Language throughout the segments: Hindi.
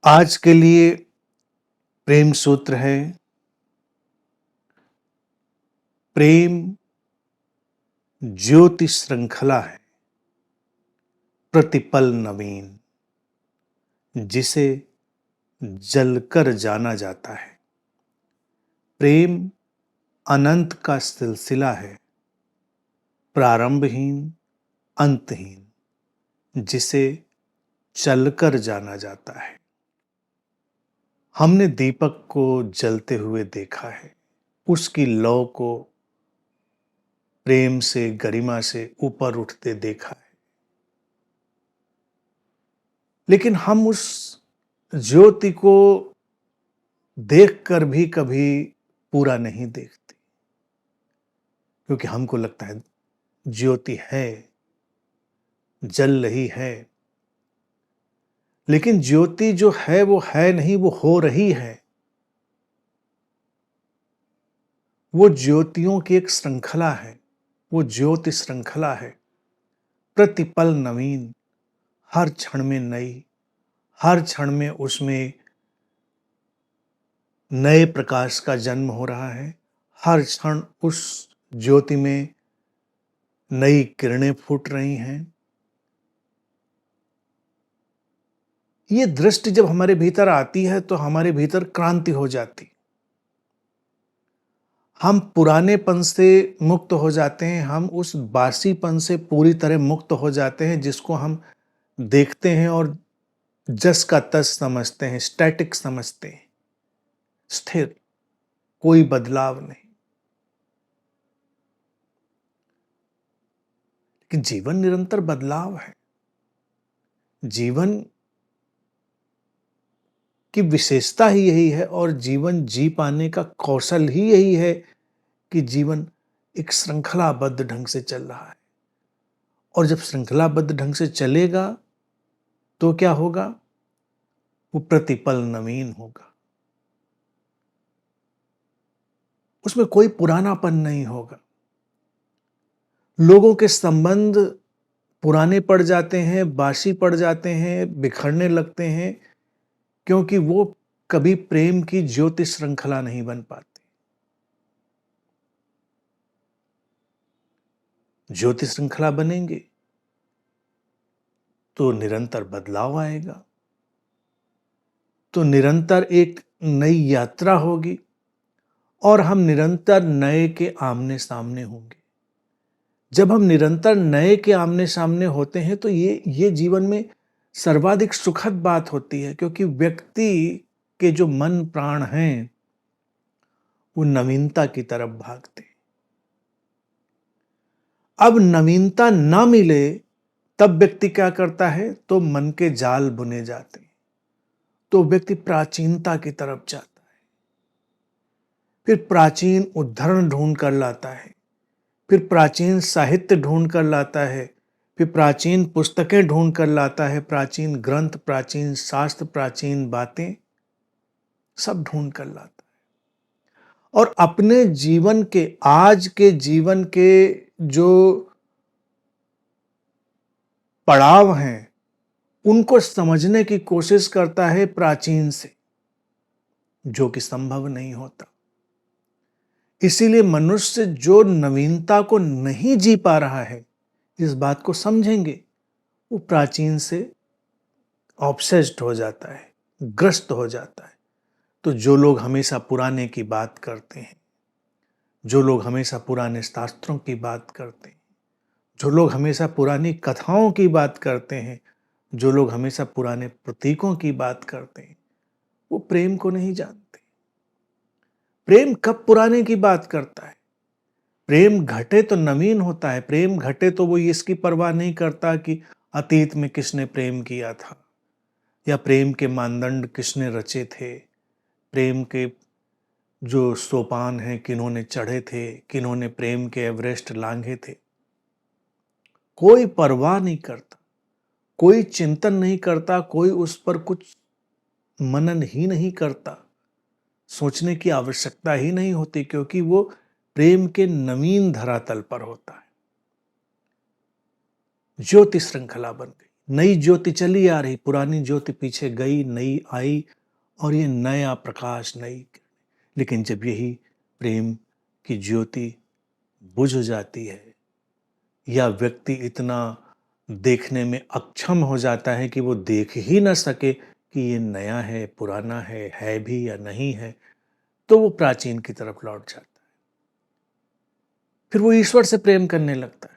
आज के लिए प्रेम सूत्र है। प्रेम ज्योति श्रृंखला है, प्रतिपल नवीन, जिसे जलकर जाना जाता है। प्रेम अनंत का सिलसिला है, प्रारंभहीन अंतहीन, जिसे चलकर जाना जाता है। हमने दीपक को जलते हुए देखा है, उसकी लौ को प्रेम से गरिमा से ऊपर उठते देखा है, लेकिन हम उस ज्योति को देखकर भी कभी पूरा नहीं देखते, क्योंकि हमको लगता है ज्योति है, जल रही है, लेकिन ज्योति जो है वो है नहीं, वो हो रही है। वो ज्योतियों की एक श्रृंखला है, वो ज्योति श्रृंखला है, प्रतिपल नवीन, हर क्षण में नई, हर क्षण में उसमें नए प्रकाश का जन्म हो रहा है। हर क्षण उस ज्योति में नई किरणें फूट रही हैं। ये दृष्टि जब हमारे भीतर आती है तो हमारे भीतर क्रांति हो जाती, हम पुरानेपन से मुक्त हो जाते हैं, हम उस बासीपन से पूरी तरह मुक्त हो जाते हैं जिसको हम देखते हैं और जस का तस समझते हैं, स्टैटिक समझते हैं, स्थिर, कोई बदलाव नहीं। लेकिन जीवन निरंतर बदलाव है। जीवन की विशेषता ही यही है और जीवन जी पाने का कौशल ही यही है कि जीवन एक श्रृंखलाबद्ध ढंग से चल रहा है। और जब श्रृंखलाबद्ध ढंग से चलेगा तो क्या होगा? वो प्रतिपल नवीन होगा, उसमें कोई पुरानापन नहीं होगा। लोगों के संबंध पुराने पड़ जाते हैं, बासी पड़ जाते हैं, बिखरने लगते हैं, क्योंकि वो कभी प्रेम की ज्योति श्रृंखला नहीं बन पाते। ज्योति श्रृंखला बनेंगे तो निरंतर बदलाव आएगा, तो निरंतर एक नई यात्रा होगी और हम निरंतर नए के आमने सामने होंगे। जब हम निरंतर नए के आमने सामने होते हैं तो ये जीवन में सर्वाधिक सुखद बात होती है, क्योंकि व्यक्ति के जो मन प्राण हैं वो नवीनता की तरफ भागते हैं। अब नवीनता ना मिले तब व्यक्ति क्या करता है? तो मन के जाल बुने जाते हैं, तो व्यक्ति प्राचीनता की तरफ जाता है, फिर प्राचीन उद्धरण ढूंढ कर लाता है, फिर प्राचीन साहित्य ढूंढ कर लाता है, फिर प्राचीन पुस्तकें ढूंढ कर लाता है, प्राचीन ग्रंथ, प्राचीन शास्त्र, प्राचीन बातें सब ढूंढ कर लाता है और अपने जीवन के, आज के जीवन के जो पड़ाव हैं उनको समझने की कोशिश करता है प्राचीन से, जो कि संभव नहीं होता। इसीलिए मनुष्य जो नवीनता को नहीं जी पा रहा है, इस बात को समझेंगे, वो प्राचीन से ऑब्सेस्ड हो जाता है, ग्रस्त हो जाता है। तो जो लोग हमेशा पुराने की बात करते हैं, जो लोग हमेशा पुराने शास्त्रों की बात करते हैं, जो लोग हमेशा पुरानी कथाओं की बात करते हैं, जो लोग हमेशा पुराने प्रतीकों की बात करते हैं, वो प्रेम को नहीं जानते। प्रेम कब पुराने की बात करता है? प्रेम घटे तो नवीन होता है, प्रेम घटे तो वो इसकी परवाह नहीं करता कि अतीत में किसने प्रेम किया था या प्रेम के मानदंड किसने रचे थे, प्रेम के जो सोपान हैं किन्होंने चढ़े थे, किन्होंने प्रेम के एवरेस्ट लांघे थे। कोई परवाह नहीं करता, कोई चिंतन नहीं करता, कोई उस पर कुछ मनन ही नहीं करता, सोचने की आवश्यकता ही नहीं होती, क्योंकि वो प्रेम के नवीन धरातल पर होता है। ज्योति श्रृंखला बन गई, नई ज्योति चली आ रही, पुरानी ज्योति पीछे गई, नई आई और ये नया प्रकाश, नई। लेकिन जब यही प्रेम की ज्योति बुझ जाती है या व्यक्ति इतना देखने में अक्षम हो जाता है कि वो देख ही ना सके कि ये नया है, पुराना है भी या नहीं है, तो वो प्राचीन की तरफ लौट जाता है। फिर वो ईश्वर से प्रेम करने लगता है।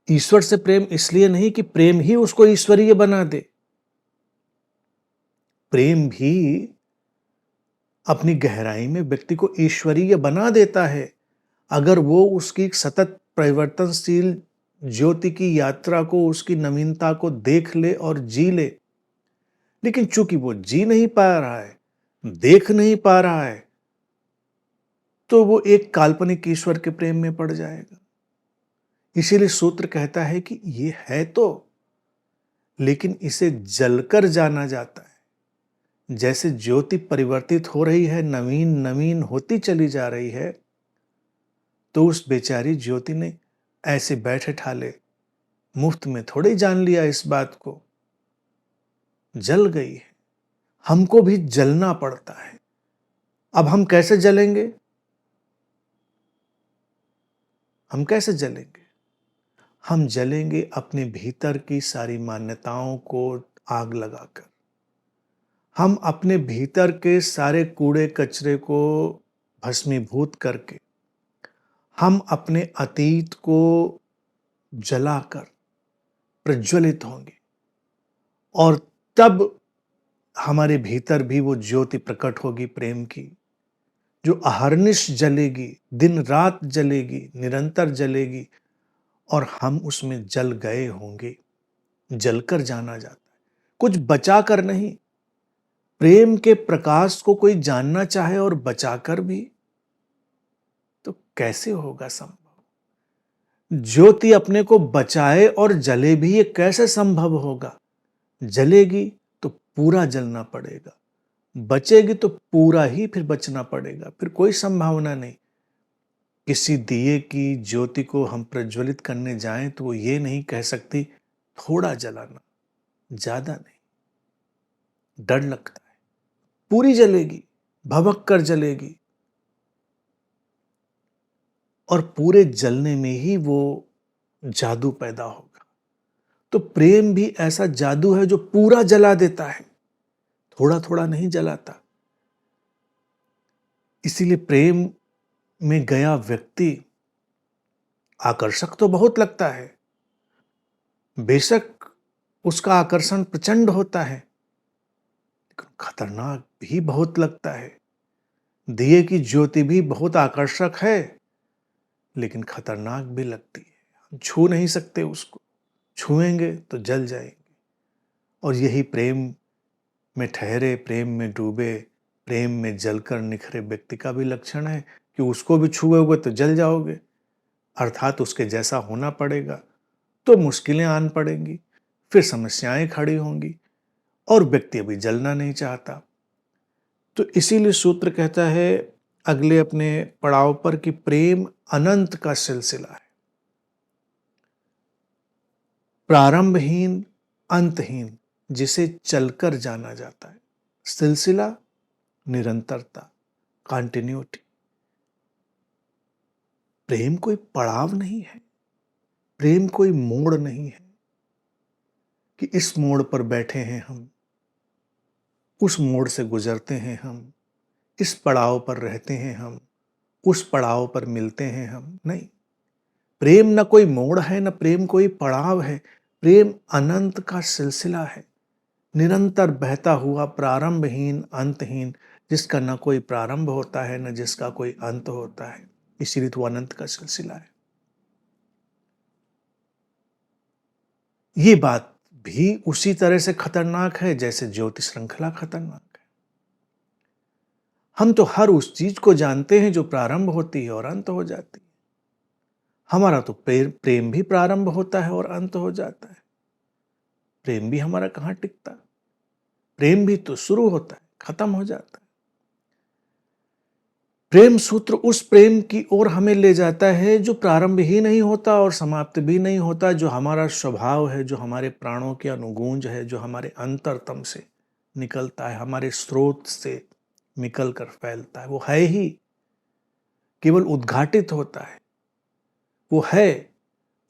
ईश्वर से प्रेम इसलिए नहीं कि प्रेम ही उसको ईश्वरीय बना दे। प्रेम भी अपनी गहराई में व्यक्ति को ईश्वरीय बना देता है, अगर वो उसकी सतत परिवर्तनशील ज्योति की यात्रा को, उसकी नवीनता को देख ले और जी ले। लेकिन चूंकि वो जी नहीं पा रहा है, देख नहीं पा रहा है, तो वो एक काल्पनिक ईश्वर के प्रेम में पड़ जाएगा। इसीलिए सूत्र कहता है कि ये है तो, लेकिन इसे जलकर जाना जाता है। जैसे ज्योति परिवर्तित हो रही है, नवीन नवीन होती चली जा रही है, तो उस बेचारी ज्योति ने ऐसे बैठे ठाले मुफ्त में थोड़े जान लिया इस बात को, जल गई है। हमको भी जलना पड़ता है। अब हम कैसे जलेंगे? हम कैसे जलेंगे? हम जलेंगे अपने भीतर की सारी मान्यताओं को आग लगाकर। हम अपने भीतर के सारे कूड़े कचरे को भस्मीभूत करके, हम अपने अतीत को जलाकर प्रज्वलित होंगे और तब हमारे भीतर भी वो ज्योति प्रकट होगी प्रेम की, जो अहर्निश जलेगी, दिन रात जलेगी, निरंतर जलेगी और हम उसमें जल गए होंगे। जलकर जाना जाता है, कुछ बचा कर नहीं। प्रेम के प्रकाश को कोई जानना चाहे और बचाकर भी, तो कैसे होगा संभव? ज्योति अपने को बचाए और जले भी, ये कैसे संभव होगा? जलेगी तो पूरा जलना पड़ेगा, बचेगी तो पूरा ही फिर बचना पड़ेगा। फिर कोई संभावना नहीं। किसी दिए की ज्योति को हम प्रज्वलित करने जाएं तो वो ये नहीं कह सकती थोड़ा जलाना, ज्यादा नहीं। डर लगता है। पूरी जलेगी, भभक कर जलेगी और पूरे जलने में ही वो जादू पैदा होगा। तो प्रेम भी ऐसा जादू है जो पूरा जला देता है, थोड़ा थोड़ा नहीं जलाता। इसीलिए प्रेम में गया व्यक्ति आकर्षक तो बहुत लगता है, बेशक उसका आकर्षण प्रचंड होता है, लेकिन खतरनाक भी बहुत लगता है। दिए की ज्योति भी बहुत आकर्षक है, लेकिन खतरनाक भी लगती है। हम छू नहीं सकते उसको, छुएंगे तो जल जाएंगे। और यही प्रेम में ठहरे, प्रेम में डूबे, प्रेम में जलकर निखरे व्यक्ति का भी लक्षण है कि उसको भी छुओगे तो जल जाओगे, अर्थात उसके जैसा होना पड़ेगा। तो मुश्किलें आन पड़ेंगी, फिर समस्याएं खड़ी होंगी और व्यक्ति अभी जलना नहीं चाहता। तो इसीलिए सूत्र कहता है अगले अपने पड़ाव पर कि प्रेम अनंत का सिलसिला है, प्रारंभहीन, अंतहीन, जिसे चलकर जाना जाता है। सिलसिला, निरंतरता, कंटिन्यूटी। प्रेम कोई पड़ाव नहीं है, प्रेम कोई मोड़ नहीं है कि इस मोड़ पर बैठे हैं हम, उस मोड़ से गुजरते हैं हम, इस पड़ाव पर रहते हैं हम, उस पड़ाव पर मिलते हैं हम। नहीं, प्रेम न कोई मोड़ है, न प्रेम कोई पड़ाव है। प्रेम अनंत का सिलसिला है, निरंतर बहता हुआ, प्रारंभहीन, अंतहीन, जिसका न कोई प्रारंभ होता है न जिसका कोई अंत होता है। इसीलिए तो अनंत का सिलसिला है। ये बात भी उसी तरह से खतरनाक है जैसे ज्योति श्रृंखला खतरनाक है। हम तो हर उस चीज को जानते हैं जो प्रारंभ होती है और अंत हो जाती है। हमारा तो प्रेम भी प्रारंभ होता है और अंत हो जाता है। प्रेम भी हमारा कहाँ टिकता? प्रेम भी तो शुरू होता है, खत्म हो जाता है। प्रेम सूत्र उस प्रेम की ओर हमें ले जाता है जो प्रारंभ ही नहीं होता और समाप्त भी नहीं होता, जो हमारा स्वभाव है, जो हमारे प्राणों की अनुगूंज है, जो हमारे अंतरतम से निकलता है, हमारे स्रोत से निकल कर फैलता है। वो है ही, केवल उद्घाटित होता है। वो है,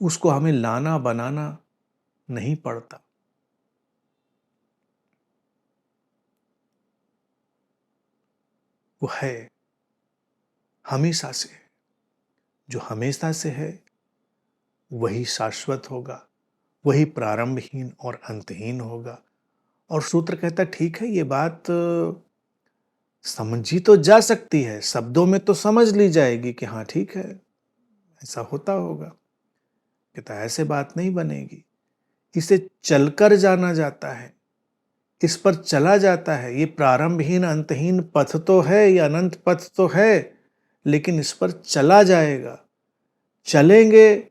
उसको हमें लाना बनाना नहीं पड़ता। वो है, हमेशा से है। जो हमेशा से है वही शाश्वत होगा, वही प्रारंभहीन और अंतहीन होगा। और सूत्र कहता ठीक है, ये बात समझी तो जा सकती है, शब्दों में तो समझ ली जाएगी कि हाँ ठीक है, ऐसा होता होगा। कहता ऐसे बात नहीं बनेगी, इसे चलकर जाना जाता है, इस पर चला जाता है। ये प्रारंभहीन अंतहीन पथ तो है, ये अनंत पथ तो है, लेकिन इस पर चला जाएगा। चलेंगे,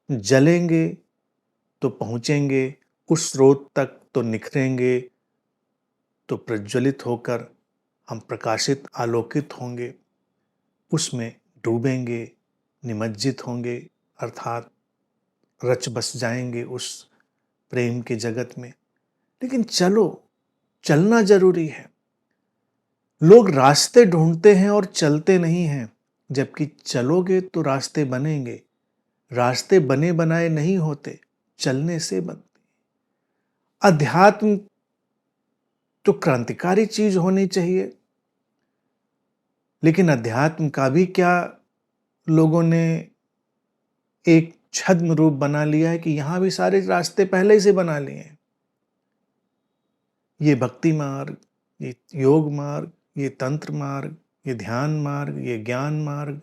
जलेंगे तो पहुंचेंगे उस स्रोत तक, तो निखरेंगे, तो प्रज्वलित होकर हम प्रकाशित आलोकित होंगे, उसमें डूबेंगे, निमज्जित होंगे, अर्थात रच बस जाएंगे उस प्रेम के जगत में। लेकिन चलो, चलना जरूरी है। लोग रास्ते ढूंढते हैं और चलते नहीं हैं, जबकि चलोगे तो रास्ते बनेंगे। रास्ते बने बनाए नहीं होते, चलने से बनते। अध्यात्म तो क्रांतिकारी चीज होनी चाहिए, लेकिन अध्यात्म का भी क्या लोगों ने एक छद्म रूप बना लिया है कि यहां भी सारे रास्ते पहले ही से बना लिए हैं। ये भक्ति मार्ग, ये योग मार्ग, ये तंत्र मार्ग, ये ध्यान मार्ग, ये ज्ञान मार्ग,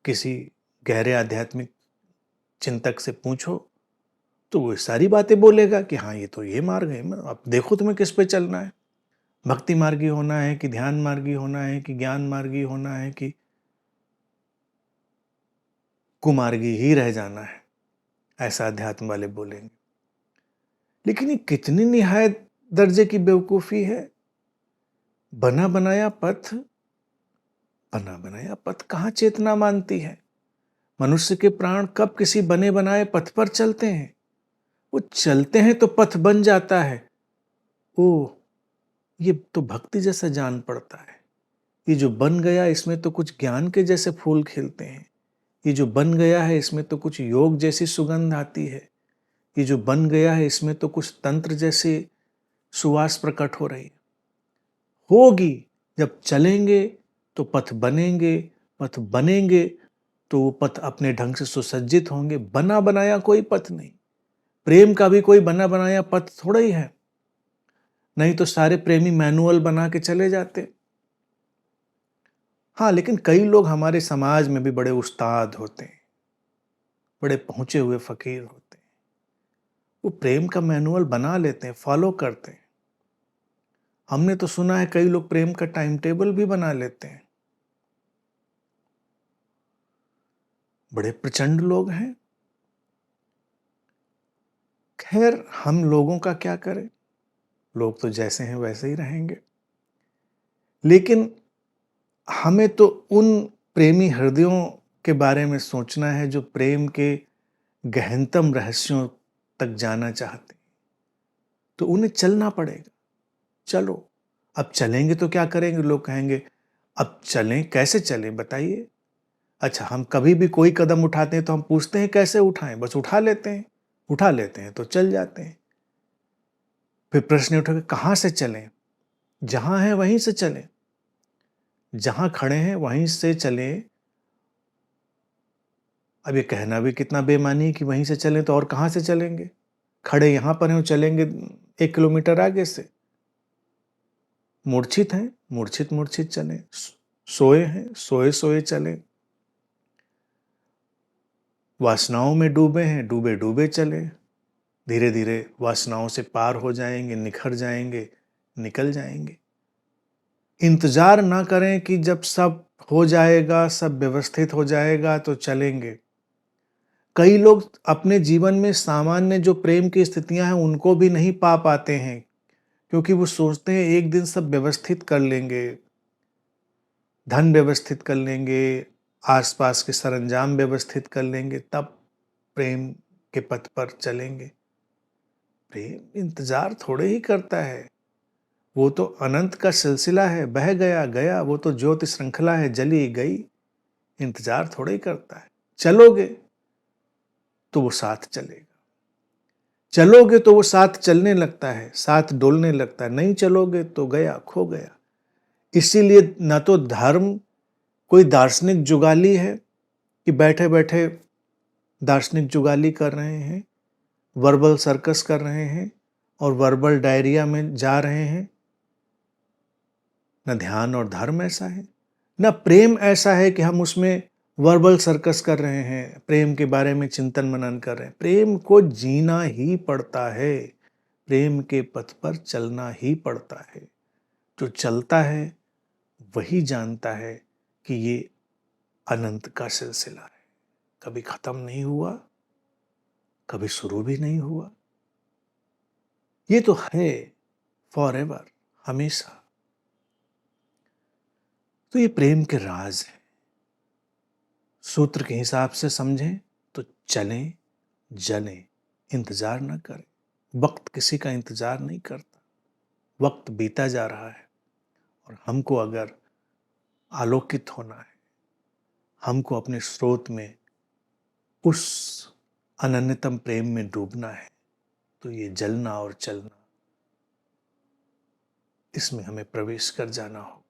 किसी गहरे आध्यात्मिक चिंतक से पूछो तो वो सारी बातें बोलेगा कि हाँ ये तो ये मार्ग है, अब देखो तुम्हें किस पे चलना है। भक्ति मार्गी होना है कि ध्यान मार्गी होना है कि ज्ञान मार्गी होना है कि कुमार्गी ही रह जाना है, ऐसा अध्यात्म वाले बोलेंगे। लेकिन ये कितनी निहायत दर्जे की बेवकूफी है। बना बनाया पथ, बना बनाया पथ कहाँ चेतना मानती है। मनुष्य के प्राण कब किसी बने बनाए पथ पर चलते हैं? वो चलते हैं तो पथ बन जाता है। ओ, ये तो भक्ति जैसा जान पड़ता है। ये जो बन गया इसमें तो कुछ ज्ञान के जैसे फूल खिलते हैं। ये जो बन गया है इसमें तो कुछ योग जैसी सुगंध आती है। ये जो बन गया है इसमें तो कुछ तंत्र जैसे सुवास प्रकट हो रही है। होगी, जब चलेंगे तो पथ बनेंगे, पथ बनेंगे तो वो पथ अपने ढंग से सुसज्जित होंगे। बना बनाया कोई पथ नहीं। प्रेम का भी कोई बना बनाया पथ थोड़ा ही है, नहीं तो सारे प्रेमी मैनुअल बना के चले जाते। हाँ, लेकिन कई लोग हमारे समाज में भी बड़े उस्ताद होते हैं, बड़े पहुंचे हुए फकीर होते हैं। वो प्रेम का मैनुअल बना लेते हैं, फॉलो करते हैं। हमने तो सुना है कई लोग प्रेम का टाइम टेबल भी बना लेते हैं। बड़े प्रचंड लोग हैं। खैर, हम लोगों का क्या करें, लोग तो जैसे हैं वैसे ही रहेंगे। लेकिन हमें तो उन प्रेमी हृदयों के बारे में सोचना है जो प्रेम के गहनतम रहस्यों तक जाना चाहते हैं। तो उन्हें चलना पड़ेगा। चलो, अब चलेंगे तो क्या करेंगे? लोग कहेंगे अब चलें, कैसे चलें बताइए। अच्छा, हम कभी भी कोई कदम उठाते हैं तो हम पूछते हैं कैसे उठाएं? बस उठा लेते हैं, उठा लेते हैं तो चल जाते हैं। फिर प्रश्न उठा, कहाँ से चलें? जहां है वहीं से चलें, जहां खड़े हैं वहीं से चलें। अब ये कहना भी कितना बेमानी है कि वहीं से चलें, तो और कहाँ से चलेंगे? खड़े यहां पर हैं, चलेंगे 1 किलोमीटर आगे से। मूर्छित हैं, मूर्छित मूर्छित चलें। सोए हैं, सोए सोए चलें। वासनाओं में डूबे हैं, डूबे डूबे चलें। धीरे धीरे वासनाओं से पार हो जाएंगे, निखर जाएंगे, निकल जाएंगे। इंतजार ना करें कि जब सब हो जाएगा, सब व्यवस्थित हो जाएगा तो चलेंगे। कई लोग अपने जीवन में सामान्य जो प्रेम की स्थितियां हैं उनको भी नहीं पा पाते हैं, क्योंकि वो सोचते हैं एक दिन सब व्यवस्थित कर लेंगे, धन व्यवस्थित कर लेंगे, आसपास के सरंजाम व्यवस्थित कर लेंगे, तब प्रेम के पथ पर चलेंगे। प्रेम इंतजार थोड़े ही करता है, वो तो अनंत का सिलसिला है, बह गया गया, वो तो ज्योति श्रृंखला है, जली गई। इंतजार थोड़े ही करता है। चलोगे तो वो साथ चलेगा, चलोगे तो वो साथ चलने लगता है, साथ डोलने लगता है, नहीं चलोगे तो गया, खो गया। इसीलिए न तो धर्म कोई दार्शनिक जुगाली है कि बैठे बैठे दार्शनिक जुगाली कर रहे हैं, वर्बल सर्कस कर रहे हैं और वर्बल डायरिया में जा रहे हैं। न ध्यान और धर्म ऐसा है, न प्रेम ऐसा है कि हम उसमें वर्बल सर्कस कर रहे हैं, प्रेम के बारे में चिंतन मनन कर रहे हैं। प्रेम को जीना ही पड़ता है, प्रेम के पथ पर चलना ही पड़ता है। जो चलता है वही जानता है कि ये अनंत का सिलसिला है, कभी खत्म नहीं हुआ, कभी शुरू भी नहीं हुआ, ये तो है फॉर एवर, हमेशा। तो ये प्रेम के राज है। सूत्र के हिसाब से समझें तो चलें, जलें, इंतजार न करें। वक्त किसी का इंतजार नहीं करता, वक्त बीता जा रहा है और हमको अगर आलोकित होना है, हमको अपने स्रोत में उस अनन्यतम प्रेम में डूबना है, तो ये जलना और चलना, इसमें हमें प्रवेश कर जाना होगा।